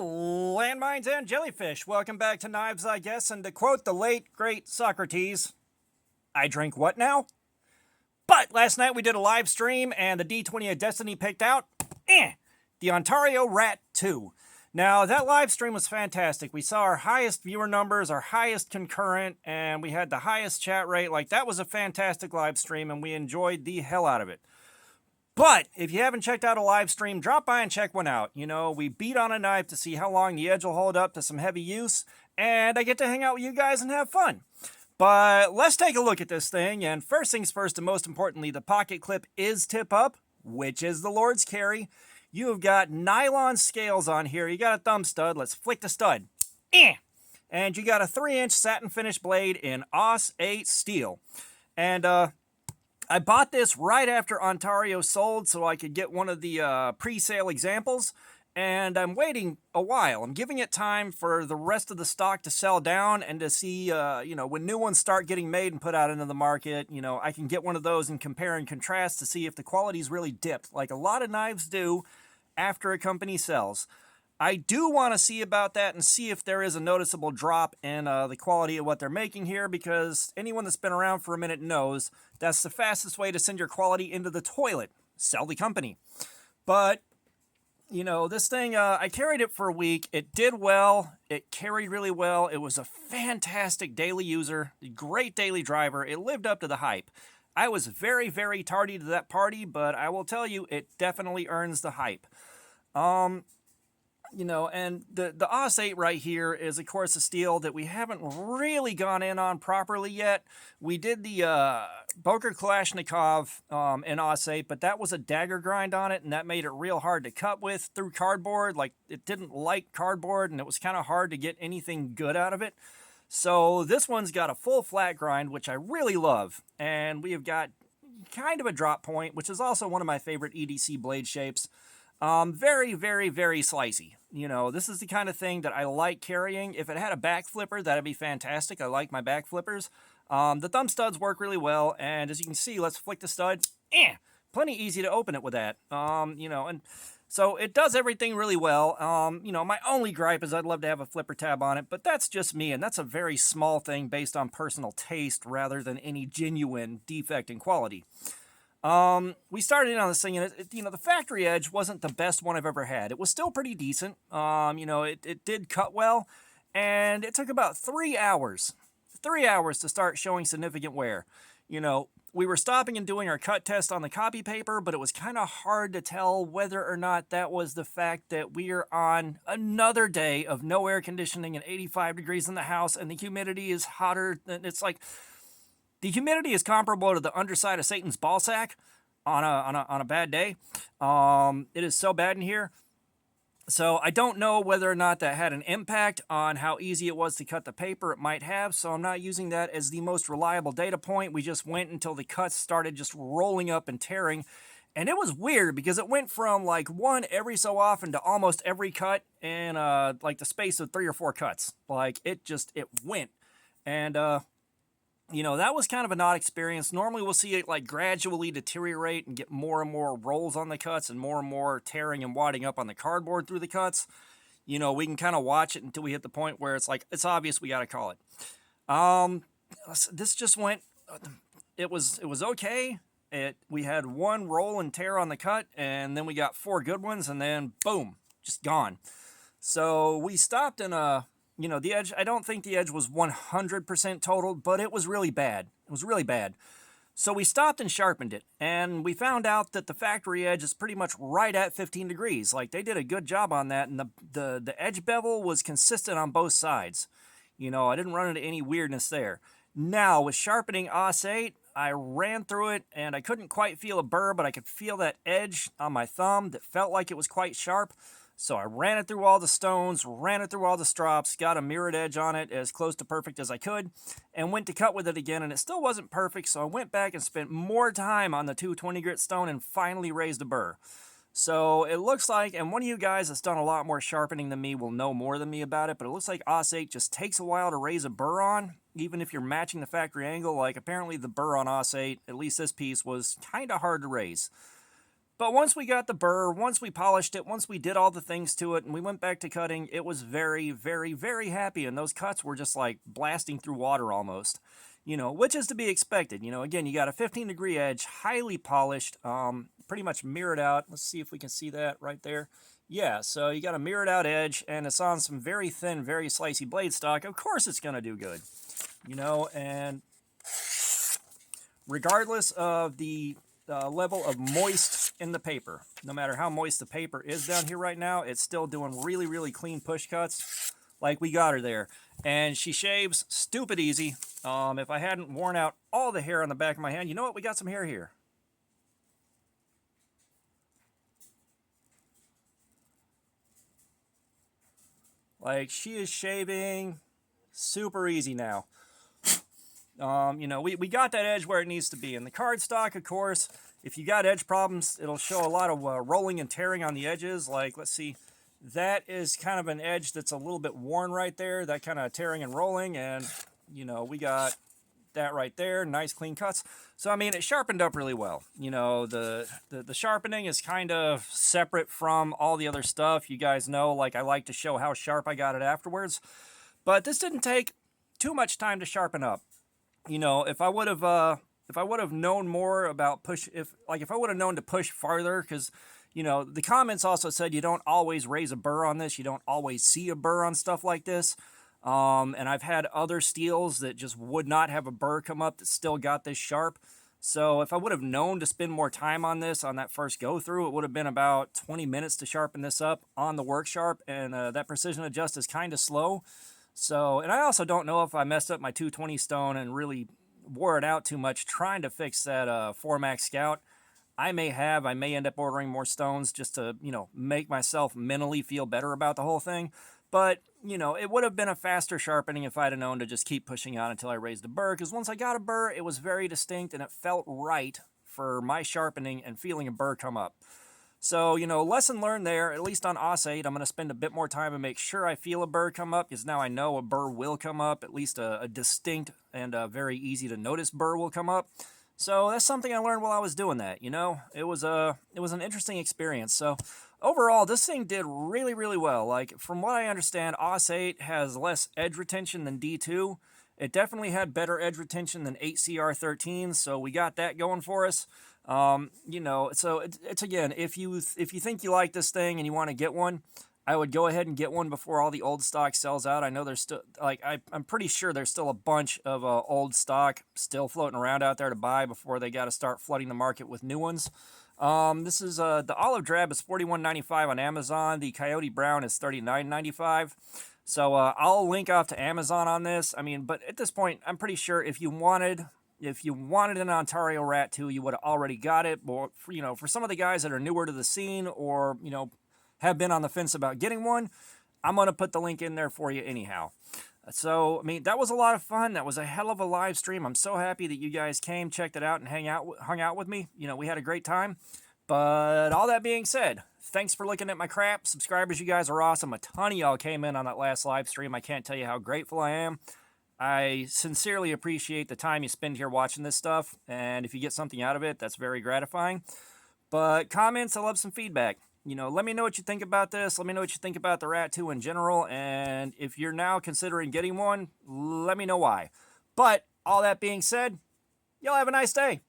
Landmines and jellyfish. Welcome back to Knives, I guess. And to quote the late, great Socrates, I drink what now? But last night we did a live stream and the D20 of Destiny picked out the Ontario Rat 2. Now, that live stream was fantastic. We saw our highest viewer numbers, our highest concurrent, and we had the highest chat rate. Like, that was a fantastic live stream, and we enjoyed the hell out of it. But if you haven't checked out a live stream, drop by and check one out. You know, we beat on a knife to see how long the edge will hold up to some heavy use, and I get to hang out with you guys and have fun. But let's take a look at this thing, and first things first, and most importantly, the pocket clip is tip up, which is the Lord's carry. You have got nylon scales on here. You got a thumb stud. Let's flick the stud. And you got a 3-inch satin finish blade in Aus 8 steel. And I bought this right after Ontario sold so I could get one of the pre-sale examples. And I'm waiting a while. I'm giving it time for the rest of the stock to sell down and to see, when new ones start getting made and put out into the market, I can get one of those and compare and contrast to see if the quality's really dipped, like a lot of knives do after a company sells. I do want to see about that and see if there is a noticeable drop in the quality of what they're making here, because anyone that's been around for a minute knows that's the fastest way to send your quality into the toilet. Sell the company. But this thing, I carried it for a week. It did well. It carried really well. It was a fantastic daily user, great daily driver. It lived up to the hype. I was very, very tardy to that party, but I will tell you, it definitely earns the hype. And the Aus 8 right here is, of course, a steel that we haven't really gone in on properly yet. We did the Boker Kalashnikov in Aus 8, but that was a dagger grind on it, and that made it real hard to cut with through cardboard. Like, it didn't like cardboard, and it was kind of hard to get anything good out of it. So this one's got a full flat grind, which I really love, and we have got kind of a drop point, which is also one of my favorite EDC blade shapes. Very, very, very slicey. This is the kind of thing that I like carrying. If it had a back flipper, that'd be fantastic. I like my back flippers. The thumb studs work really well, and as you can see, let's flick the stud. Plenty easy to open it with that. And so it does everything really well. My only gripe is I'd love to have a flipper tab on it, but that's just me, and that's a very small thing based on personal taste rather than any genuine defect in quality. We started in on this thing, and the factory edge wasn't the best one I've ever had. It was still pretty decent. It did cut well, and it took about 3 hours. 3 hours to start showing significant wear. We were stopping and doing our cut test on the copy paper, but it was kind of hard to tell whether or not that was the fact that we are on another day of no air conditioning and 85 degrees in the house, and the humidity is hotter. It's like the humidity is comparable to the underside of Satan's ballsack on a bad day. It is so bad in here. So I don't know whether or not that had an impact on how easy it was to cut the paper. It might have, so I'm not using that as the most reliable data point. We just went until the cuts started just rolling up and tearing. And it was weird because it went from like one every so often to almost every cut in like the space of 3 or 4 cuts. Like it went. And that was kind of an odd experience. Normally we'll see it like gradually deteriorate and get more and more rolls on the cuts and more tearing and wadding up on the cardboard through the cuts. We can kind of watch it until we hit the point where it's like, it's obvious we got to call it. This just went, it was okay. We had 1 roll and tear on the cut, and then we got 4 good ones, and then boom, just gone. So we stopped in the edge, I don't think the edge was 100% totaled, but it was really bad. It was really bad. So we stopped and sharpened it, and we found out that the factory edge is pretty much right at 15 degrees. Like, they did a good job on that, and the edge bevel was consistent on both sides. I didn't run into any weirdness there. Now, with sharpening Aus 8, I ran through it, and I couldn't quite feel a burr, but I could feel that edge on my thumb that felt like it was quite sharp. So I ran it through all the stones, ran it through all the strops, got a mirrored edge on it as close to perfect as I could, and went to cut with it again, and it still wasn't perfect, so I went back and spent more time on the 220 grit stone and finally raised a burr. So it looks like, and one of you guys that's done a lot more sharpening than me will know more than me about it, but it looks like Aus 8 just takes a while to raise a burr on, even if you're matching the factory angle. Like, apparently the burr on Aus 8, at least this piece, was kind of hard to raise. But once we got the burr, once we polished it, once we did all the things to it and we went back to cutting, it was very, very, very happy. And those cuts were just like blasting through water almost, which is to be expected. Again, you got a 15-degree edge, highly polished, pretty much mirrored out. Let's see if we can see that right there. Yeah, so you got a mirrored out edge and it's on some very thin, very slicey blade stock. Of course it's going to do good, and regardless of the level of moist in the paper. No matter how moist the paper is down here right now, it's still doing really, really clean push cuts like we got her there. And she shaves stupid easy. If I hadn't worn out all the hair on the back of my hand, you know what? We got some hair here. Like, she is shaving super easy now. We got that edge where it needs to be. And the cardstock, of course, if you got edge problems, it'll show a lot of rolling and tearing on the edges. Like, let's see, that is kind of an edge that's a little bit worn right there, that kind of tearing and rolling. And, we got that right there, nice clean cuts. So, I mean, it sharpened up really well. The sharpening is kind of separate from all the other stuff. You guys know, like, I like to show how sharp I got it afterwards. But this didn't take too much time to sharpen up. If I would have known more about if I would have known to push farther, because the comments also said you don't always raise a burr on this, you don't always see a burr on stuff like this, and I've had other steels that just would not have a burr come up that still got this sharp. So if I would have known to spend more time on this on that first go through, it would have been about 20 minutes to sharpen this up on the work sharp, and that precision adjust is kind of slow. So, and I also don't know if I messed up my 220 stone and really wore it out too much trying to fix that 4MAX Scout. I may end up ordering more stones just to, make myself mentally feel better about the whole thing. But, it would have been a faster sharpening if I'd have known to just keep pushing on until I raised a burr. Because once I got a burr, it was very distinct and it felt right for my sharpening and feeling a burr come up. So, lesson learned there, at least on Os 8, I'm going to spend a bit more time and make sure I feel a burr come up, because now I know a burr will come up, at least a distinct and a very easy to notice burr will come up. So that's something I learned while I was doing that, It was an interesting experience. So overall, this thing did really, really well. Like, from what I understand, Os 8 has less edge retention than D2. It definitely had better edge retention than 8CR13, so we got that going for us. So it's again, if you think you like this thing and you want to get one, I would go ahead and get one before all the old stock sells out. I know there's still, I'm pretty sure there's still a bunch of old stock still floating around out there to buy before they got to start flooding the market with new ones. This is the olive drab is $41.95 on Amazon. The coyote brown is $39.95. So I'll link off to Amazon on this. I mean, but at this point, I'm pretty sure if you wanted an Ontario Rat 2, you would have already got it. But for some of the guys that are newer to the scene or have been on the fence about getting one, I'm gonna put the link in there for you anyhow. So I mean, that was a lot of fun. That was a hell of a live stream. I'm so happy that you guys came, checked it out, and hung out with me. We had a great time. But all that being said, thanks for looking at my crap. Subscribers, you guys are awesome. A ton of y'all came in on that last live stream. I can't tell you how grateful I am. I sincerely appreciate the time you spend here watching this stuff. And if you get something out of it, that's very gratifying. But comments, I love some feedback. Let me know what you think about this. Let me know what you think about the Rat 2 in general. And if you're now considering getting one, let me know why. But all that being said, y'all have a nice day.